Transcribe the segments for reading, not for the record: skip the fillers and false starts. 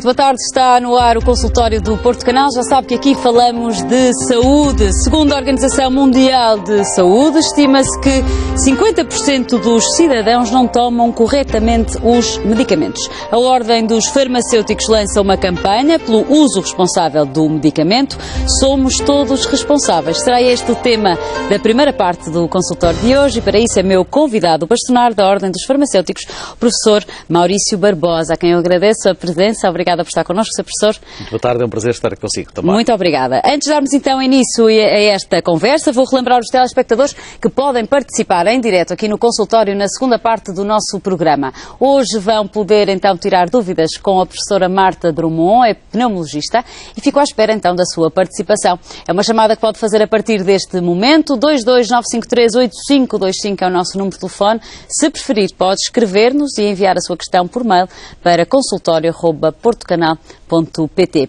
Muito boa tarde, está no ar o consultório do Porto Canal. Já sabe que aqui falamos de saúde. Segundo a Organização Mundial de Saúde, estima-se que 50% dos cidadãos não tomam corretamente os medicamentos. A Ordem dos Farmacêuticos lança uma campanha pelo uso responsável do medicamento. Somos todos responsáveis. Será este o tema da primeira parte do consultório de hoje e para isso é meu convidado, o bastonário da Ordem dos Farmacêuticos, o professor Maurício Barbosa, a quem eu agradeço a presença. Obrigada por estar connosco, Sr. Professor. Muito boa tarde, é um prazer estar consigo também. Muito obrigada. Antes de darmos então início a esta conversa, vou relembrar os telespectadores que podem participar em direto aqui no consultório na segunda parte do nosso programa. Hoje vão poder então tirar dúvidas com a professora Marta Drummond, é pneumologista, e fico à espera então da sua participação. É uma chamada que pode fazer a partir deste momento. 229538525 é o nosso número de telefone. Se preferir, pode escrever-nos e enviar a sua questão por mail para consultorio@portocanal.pt.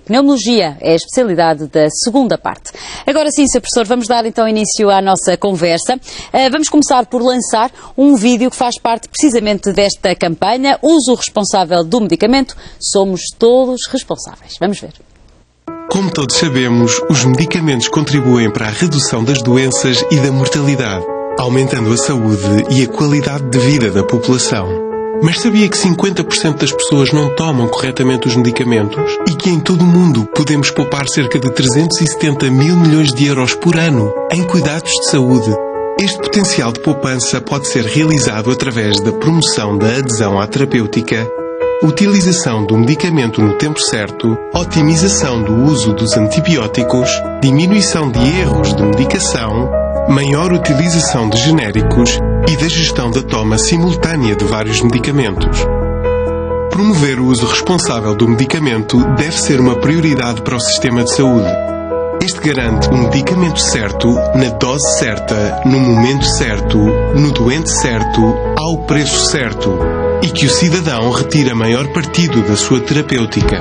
Pneumologia é a especialidade da segunda parte. Agora sim, Sr. Professor, vamos dar então início à nossa conversa. Vamos começar por lançar um vídeo que faz parte precisamente desta campanha. Uso responsável do medicamento. Somos todos responsáveis. Vamos ver. Como todos sabemos, os medicamentos contribuem para a redução das doenças e da mortalidade, aumentando a saúde e a qualidade de vida da população. Mas sabia que 50% das pessoas não tomam corretamente os medicamentos? E que em todo o mundo podemos poupar cerca de 370 mil milhões de euros por ano em cuidados de saúde? Este potencial de poupança pode ser realizado através da promoção da adesão à terapêutica, utilização do medicamento no tempo certo, otimização do uso dos antibióticos, diminuição de erros de medicação, maior utilização de genéricos e da gestão da toma simultânea de vários medicamentos. Promover o uso responsável do medicamento deve ser uma prioridade para o sistema de saúde. Este garante um medicamento certo, na dose certa, no momento certo, no doente certo, ao preço certo e que o cidadão retire maior partido da sua terapêutica.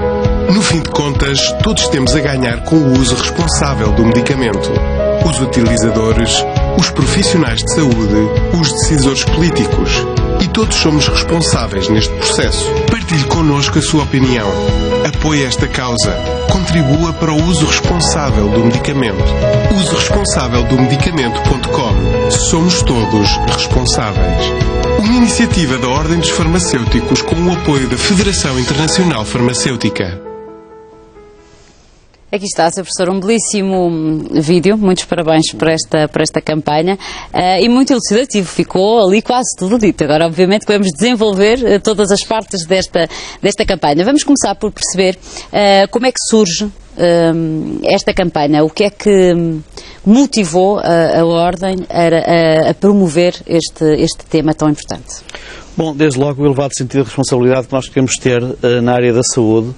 No fim de contas, todos temos a ganhar com o uso responsável do medicamento. Os utilizadores, os profissionais de saúde, os decisores políticos. E todos somos responsáveis neste processo. Partilhe connosco a sua opinião. Apoie esta causa. Contribua para o uso responsável do medicamento. usoresponsaveldomedicamento.com. Somos todos responsáveis. Uma iniciativa da Ordem dos Farmacêuticos com o apoio da Federação Internacional Farmacêutica. Aqui está, Sr. Professor, um belíssimo vídeo, muitos parabéns por esta campanha e muito elucidativo, ficou ali quase tudo dito. Agora, obviamente, que vamos desenvolver todas as partes desta campanha. Vamos começar por perceber como é que surge esta campanha, o que é que motivou a Ordem a promover este tema tão importante. Bom, desde logo o elevado sentido de responsabilidade que nós queremos ter na área da saúde,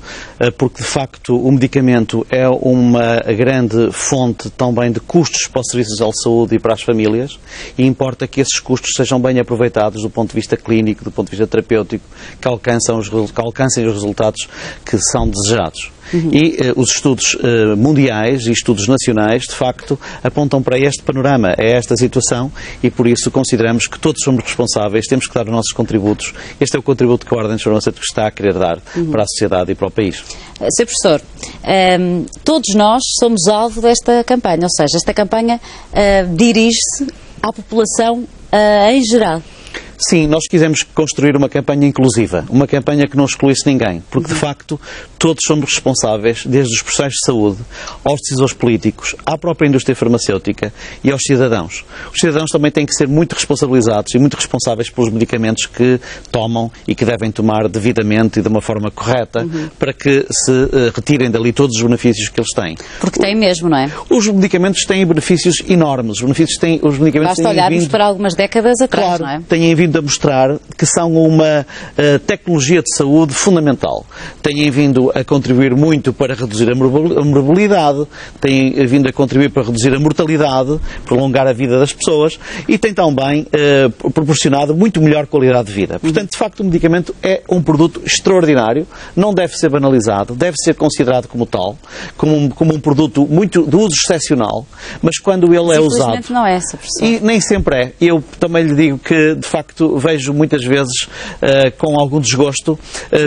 porque de facto o medicamento é uma grande fonte também de custos para os serviços de saúde e para as famílias e importa que esses custos sejam bem aproveitados do ponto de vista clínico, do ponto de vista terapêutico, que alcancem os resultados que são desejados. E os estudos mundiais e estudos nacionais, de facto, apontam para este panorama, a esta situação, e por isso consideramos que todos somos responsáveis, temos que dar os nossos contributos. Este é o contributo que a Ordem dos Farmacêuticos está a querer dar para a sociedade e para o país. Sr. Professor, todos nós somos alvo desta campanha, ou seja, esta campanha dirige-se à população em geral. Sim, nós quisemos construir uma campanha inclusiva, uma campanha que não excluísse ninguém, porque de facto todos somos responsáveis, desde os profissionais de saúde, aos decisores políticos, à própria indústria farmacêutica e aos cidadãos. Os cidadãos também têm que ser muito responsabilizados e muito responsáveis pelos medicamentos que tomam e que devem tomar devidamente e de uma forma correta para que se retirem dali todos os benefícios que eles têm. Porque têm mesmo, não é? Os medicamentos têm benefícios enormes. Basta olharmos para algumas décadas atrás, claro, não é? Têm vindo a mostrar que são uma tecnologia de saúde fundamental. Têm vindo a contribuir muito para reduzir a morbilidade, têm vindo a contribuir para reduzir a mortalidade, prolongar a vida das pessoas e têm também proporcionado muito melhor qualidade de vida. Portanto, de facto, o medicamento é um produto extraordinário, não deve ser banalizado, deve ser considerado como tal, como um produto muito de uso excepcional, mas quando ele é usado... não é essa, professor. E nem sempre é. Eu também lhe digo que, de facto, facto, vejo muitas vezes, com algum desgosto,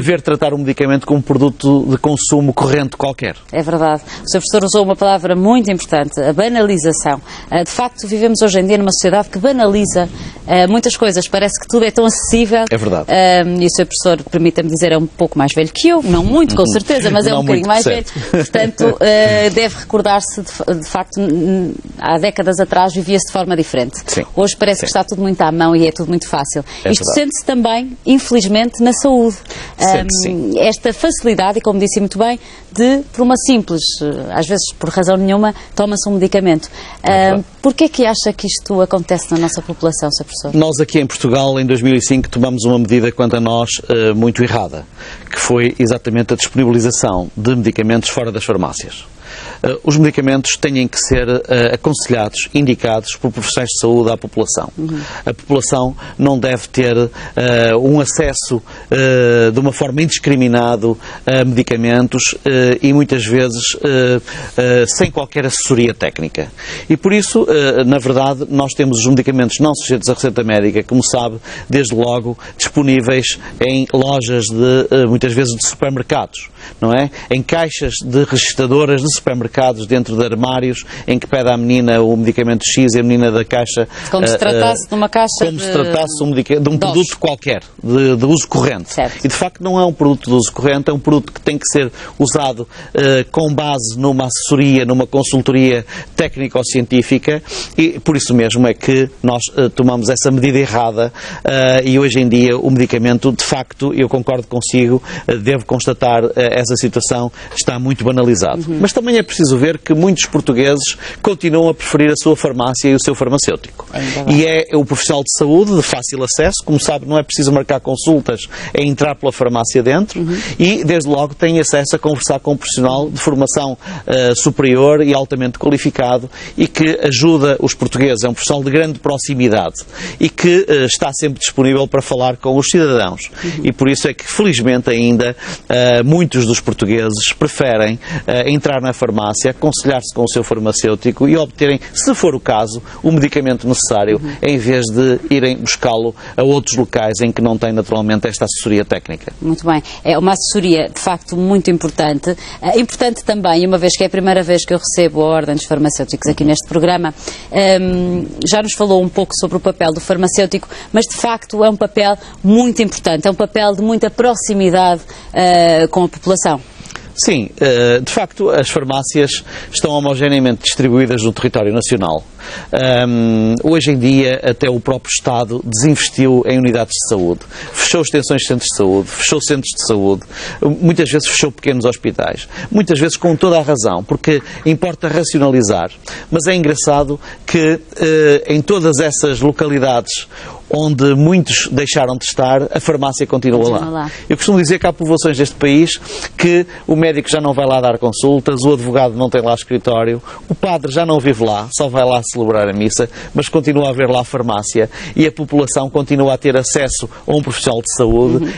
ver tratar um medicamento como um produto de consumo corrente qualquer. É verdade. O Sr. Professor usou uma palavra muito importante, a banalização. De facto, vivemos hoje em dia numa sociedade que banaliza muitas coisas. Parece que tudo é tão acessível. É verdade. E o Sr. Professor, permita-me dizer, é um pouco mais velho que eu. Não muito, com certeza, mas é um bocadinho mais velho. Portanto, deve recordar-se, de facto, há décadas atrás vivia-se de forma diferente. Sim. Hoje parece que está tudo muito à mão e é tudo muito fácil. Isto sente-se também, infelizmente, na saúde. Esta facilidade, e como disse muito bem, por uma simples, às vezes por razão nenhuma, toma-se um medicamento. Porquê é que acha que isto acontece na nossa população, Sr. Professor? Nós aqui em Portugal, em 2005, tomamos uma medida, quanto a nós, muito errada, que foi exatamente a disponibilização de medicamentos fora das farmácias. Os medicamentos têm que ser aconselhados, indicados por profissionais de saúde à população. A população não deve ter um acesso de uma forma indiscriminada a medicamentos e muitas vezes sem qualquer assessoria técnica. E por isso, na verdade, nós temos os medicamentos não sujeitos à receita médica, como sabe, desde logo disponíveis em lojas muitas vezes de supermercados, não é? Em caixas de registadoras de supermercados, dentro de armários, em que pede à menina o medicamento X e a menina da caixa... Como se tratasse de uma caixa como se tratasse de um produto qualquer, de uso corrente. Certo. E de facto não é um produto de uso corrente, é um produto que tem que ser usado com base numa assessoria, numa consultoria técnico-científica, e por isso mesmo é que nós tomamos essa medida errada e hoje em dia o medicamento, de facto, eu concordo consigo, devo constatar essa situação, está muito banalizado. Mas também é preciso ver que muitos portugueses continuam a preferir a sua farmácia e o seu farmacêutico. E é o profissional de saúde de fácil acesso, como sabe, não é preciso marcar consultas, é entrar pela farmácia dentro e, desde logo, tem acesso a conversar com um profissional de formação superior e altamente qualificado e que ajuda os portugueses. É um profissional de grande proximidade e que está sempre disponível para falar com os cidadãos. E por isso é que, felizmente, ainda muitos dos portugueses preferem entrar na farmácia, aconselhar-se com o seu farmacêutico e obterem, se for o caso, o medicamento necessário, em vez de irem buscá-lo a outros locais em que não têm naturalmente esta assessoria técnica. Muito bem. É uma assessoria, de facto, muito importante. Importante também, e uma vez que é a primeira vez que eu recebo a Ordem dos Farmacêuticos aqui neste programa, já nos falou um pouco sobre o papel do farmacêutico, mas de facto é um papel muito importante, é um papel de muita proximidade com a população. Sim, de facto as farmácias estão homogeneamente distribuídas no território nacional. Hoje em dia até o próprio Estado desinvestiu em unidades de saúde, fechou extensões de centros de saúde, fechou centros de saúde, muitas vezes fechou pequenos hospitais, muitas vezes com toda a razão, porque importa racionalizar, mas é engraçado que em todas essas localidades onde muitos deixaram de estar, a farmácia continua lá. Eu costumo dizer que há povoações deste país que o médico já não vai lá dar consultas, o advogado não tem lá escritório, o padre já não vive lá, só vai lá celebrar a missa, mas continua a haver lá a farmácia e a população continua a ter acesso a um profissional de saúde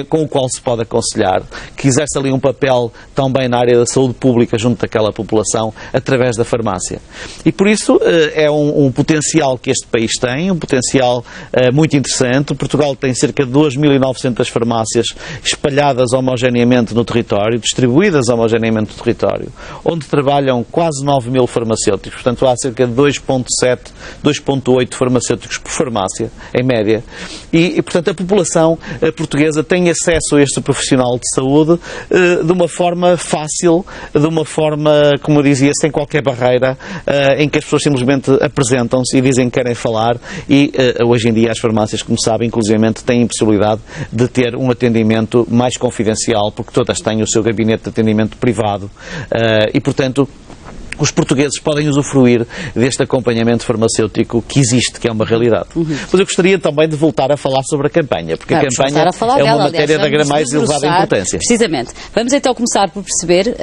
com o qual se pode aconselhar, que exerce ali um papel também na área da saúde pública junto daquela população, através da farmácia. E por isso é um potencial que este país tem, um potencial muito interessante. Portugal tem cerca de 2.900 farmácias espalhadas homogeneamente no território, distribuídas homogeneamente no território, onde trabalham quase 9.000 farmacêuticos. Portanto, há cerca de 2,7, 2,8 farmacêuticos por farmácia, em média. E, portanto, a população portuguesa tem acesso a este profissional de saúde de uma forma fácil, de uma forma, como eu dizia, sem qualquer barreira, em que as pessoas simplesmente apresentam-se e dizem que querem falar e, hoje em dia, as farmácias, como sabem, inclusivamente têm a possibilidade de ter um atendimento mais confidencial, porque todas têm o seu gabinete de atendimento privado e, portanto, os portugueses podem usufruir deste acompanhamento farmacêutico que existe, que é uma realidade. Mas eu gostaria também de voltar a falar sobre a campanha, porque a campanha é uma matéria da mais elevada importância. Precisamente. Vamos então começar por perceber...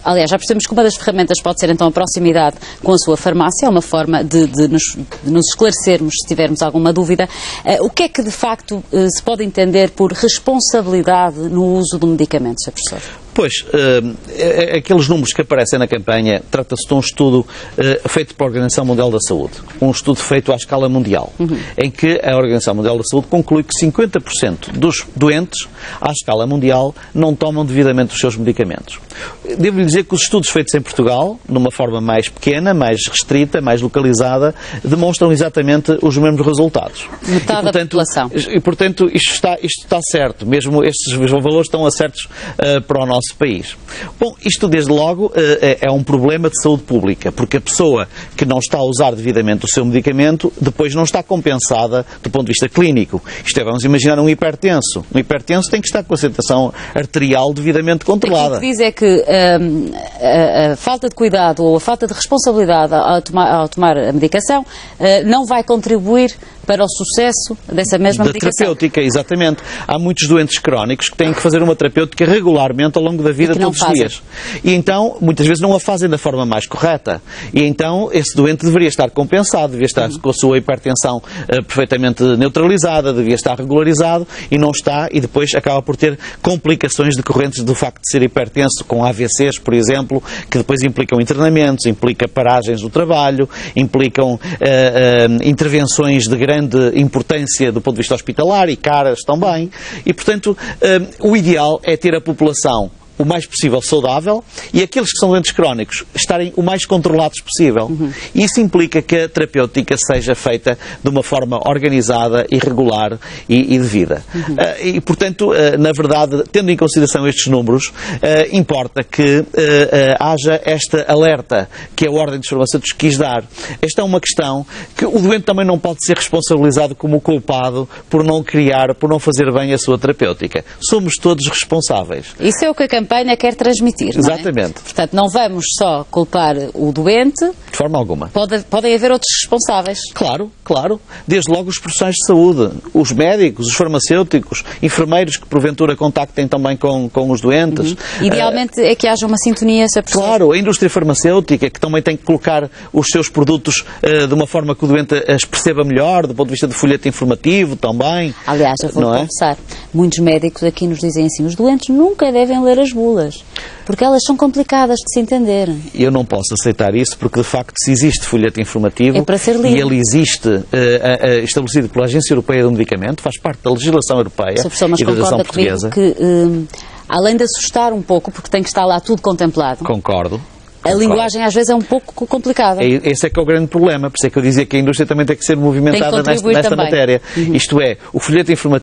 Aliás, já percebemos que uma das ferramentas pode ser então a proximidade com a sua farmácia, é uma forma de nos esclarecermos se tivermos alguma dúvida. O que é que de facto se pode entender por responsabilidade no uso do medicamento, Sr. Professor? Pois, aqueles números que aparecem na campanha, trata-se de um estudo feito pela Organização Mundial da Saúde, um estudo feito à escala mundial, em que a Organização Mundial da Saúde conclui que 50% dos doentes à escala mundial não tomam devidamente os seus medicamentos. Devo-lhe dizer que os estudos feitos em Portugal, numa forma mais pequena, mais restrita, mais localizada, demonstram exatamente os mesmos resultados. Metade da população. E, portanto, isto está certo, mesmo estes valores estão acertos para o nosso país. Bom, isto desde logo é um problema de saúde pública, porque a pessoa que não está a usar devidamente o seu medicamento, depois não está compensada do ponto de vista clínico. Isto é, vamos imaginar um hipertenso. Um hipertenso tem que estar com a concentração arterial devidamente controlada. O que diz é que a falta de cuidado ou a falta de responsabilidade ao tomar a medicação não vai contribuir para o sucesso dessa mesma medicação. Terapêutica, exatamente. Há muitos doentes crónicos que têm que fazer uma terapêutica regularmente ao longo da vida, todos os dias. E então, muitas vezes não a fazem da forma mais correta. E então, esse doente deveria estar compensado, devia estar com a sua hipertensão perfeitamente neutralizada, devia estar regularizado, e não está, e depois acaba por ter complicações decorrentes do facto de ser hipertenso, com AVCs, por exemplo, que depois implicam internamentos, implica paragens do trabalho, implicam intervenções de grande importância do ponto de vista hospitalar e caras também, e portanto o ideal é ter a população o mais possível saudável e aqueles que são doentes crónicos estarem o mais controlados possível. E isso implica que a terapêutica seja feita de uma forma organizada e regular e devida. E, portanto, na verdade, tendo em consideração estes números, importa que haja esta alerta que a Ordem dos Farmacêuticos quis dar. Esta é uma questão que o doente também não pode ser responsabilizado como culpado por não criar, por não fazer bem a sua terapêutica. Somos todos responsáveis. Isso é o que a campanha quer transmitir, não é? Exatamente. Portanto, não vamos só culpar o doente. De forma alguma. Podem haver outros responsáveis. Claro, claro. Desde logo os profissionais de saúde, os médicos, os farmacêuticos, enfermeiros que porventura contactem também com os doentes. Idealmente é que haja uma sintonia, se é preciso. Claro, a indústria farmacêutica que também tem que colocar os seus produtos de uma forma que o doente as perceba melhor, do ponto de vista do folheto informativo também. Aliás, eu vou confessar, muitos médicos aqui nos dizem assim, os doentes nunca devem ler as bulas, porque elas são complicadas de se entender. Eu não posso aceitar isso, porque de facto se existe folheto informativo, é para ser lido. E ele existe estabelecido pela Agência Europeia do Medicamento, faz parte da legislação europeia e da legislação portuguesa. Que, além de assustar um pouco, porque tem que estar lá tudo contemplado. Concordo. A linguagem às vezes é um pouco complicada. Esse é que é o grande problema, por isso é que eu dizia que a indústria também tem que ser movimentada nesta matéria. Isto é, o folheto informativo